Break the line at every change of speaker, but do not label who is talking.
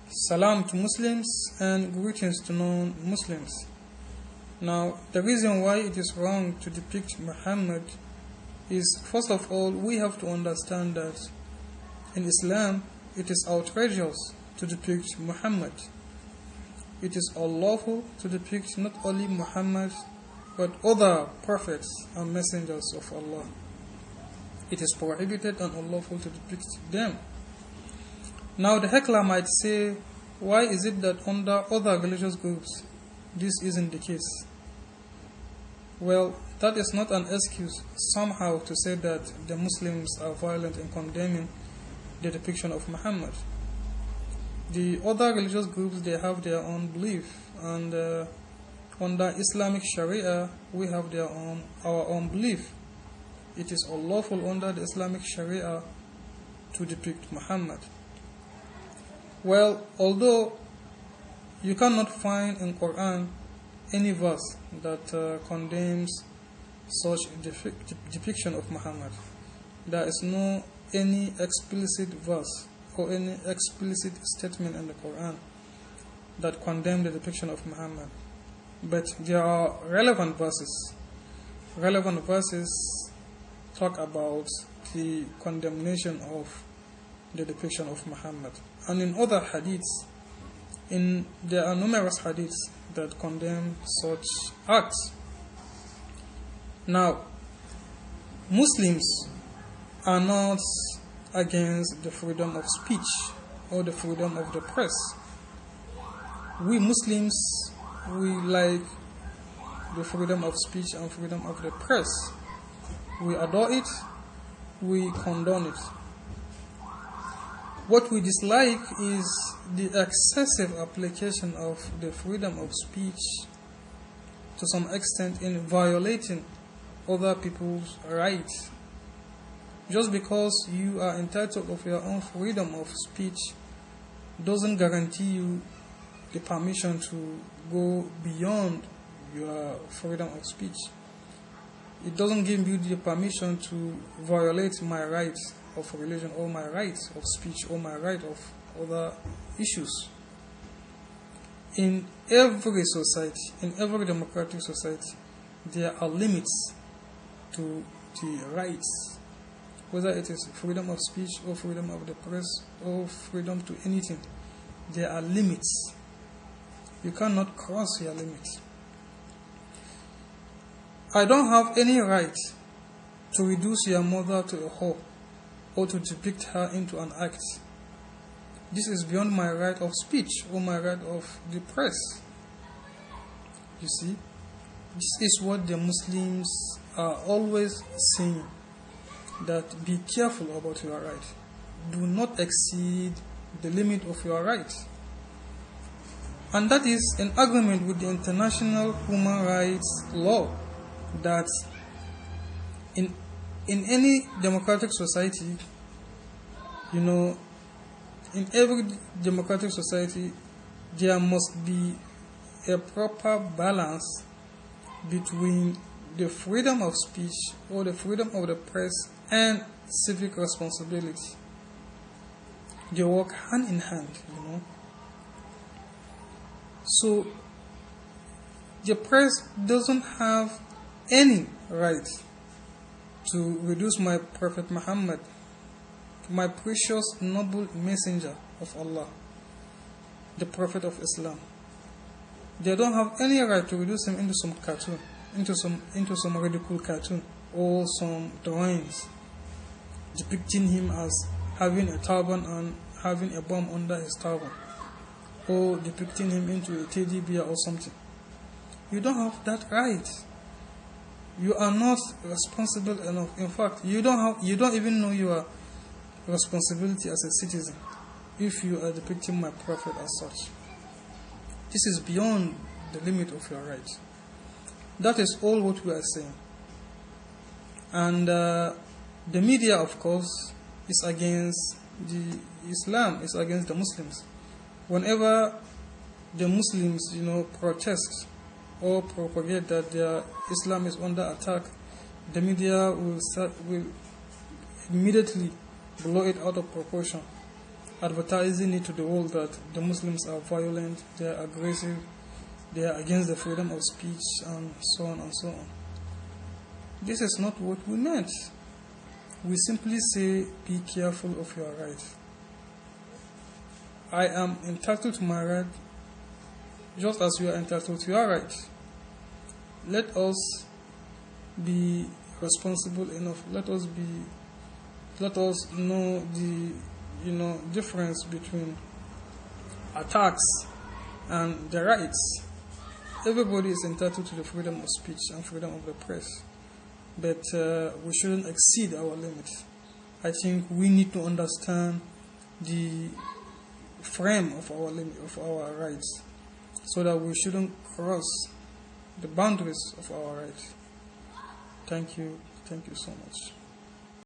Salam to Muslims and greetings to non-Muslims. Now, the reason why it is wrong to depict Muhammad is, first of all, we have to understand that in Islam it is outrageous to depict Muhammad. It is unlawful to depict not only Muhammad but other prophets and messengers of Allah. It is prohibited and unlawful to depict them. Now the heckler might say, why is it that under other religious groups this isn't the case? Well, that is not an excuse somehow to say that the Muslims are violent in condemning the depiction of Muhammad. The other religious groups, they have their own belief, and under Islamic Sharia we have our own belief. It is unlawful under the Islamic Sharia to depict Muhammad. Well, although you cannot find in Quran any verse that condemns such depiction of Muhammad, there is no any explicit verse or any explicit statement in the Quran that condemns the depiction of Muhammad. But there are relevant verses. Relevant verses talk about the condemnation of the depiction of Muhammad. And in other hadiths, there are numerous hadiths that condemn such acts. Now, Muslims are not against the freedom of speech or the freedom of the press. We Muslims, we like the freedom of speech and freedom of the press. We adore it, we condone it. What we dislike is the excessive application of the freedom of speech to some extent in violating other people's rights. Just because you are entitled of your own freedom of speech doesn't guarantee you the permission to go beyond your freedom of speech. It doesn't give you the permission to violate my rights of religion or my rights of speech or my right of other issues. In every society, in every democratic society, there are limits to the rights, whether it is freedom of speech or freedom of the press or freedom to anything. There are limits. You cannot cross your limits. I don't have any right to reduce your mother to a whore or to depict her into an act. This is beyond my right of speech or my right of the press. You see, this is what the Muslims are always saying, that be careful about your right. Do not exceed the limit of your right. And that is in agreement with the international human rights law, that in any democratic society, in every democratic society, there must be a proper balance between the freedom of speech or the freedom of the press and civic responsibility. They work hand in hand, So, the press doesn't have any right to reduce my Prophet Muhammad, my precious noble messenger of Allah, the Prophet of Islam. They don't have any right to reduce him into some cartoon, into some ridicule cartoon or some drawings depicting him as having a turban and having a bomb under his turban, or depicting him into a teddy bear or something. You don't have that right. You are not responsible enough. In fact, you don't even know your responsibility as a citizen if you are depicting my prophet as such. This is beyond the limit of your rights. That is all what we are saying. And the media, of course, is against the Islam, is against the Muslims. Whenever the Muslims, protest or propagate that their Islam is under attack, the media will immediately blow it out of proportion advertising it to the world that the Muslims are violent, they are aggressive, they are against the freedom of speech, and so on and so on. This is not what we meant. We simply say, be careful of your right. I am entitled to my right just as you are entitled to your right. Let us be responsible enough. Let us know the difference between attacks and the rights. Everybody is entitled to the freedom of speech and freedom of the press, but we shouldn't exceed our limits. I think we need to understand the frame of our limit of our rights, so that we shouldn't cross the boundaries of our rights. Thank you so much.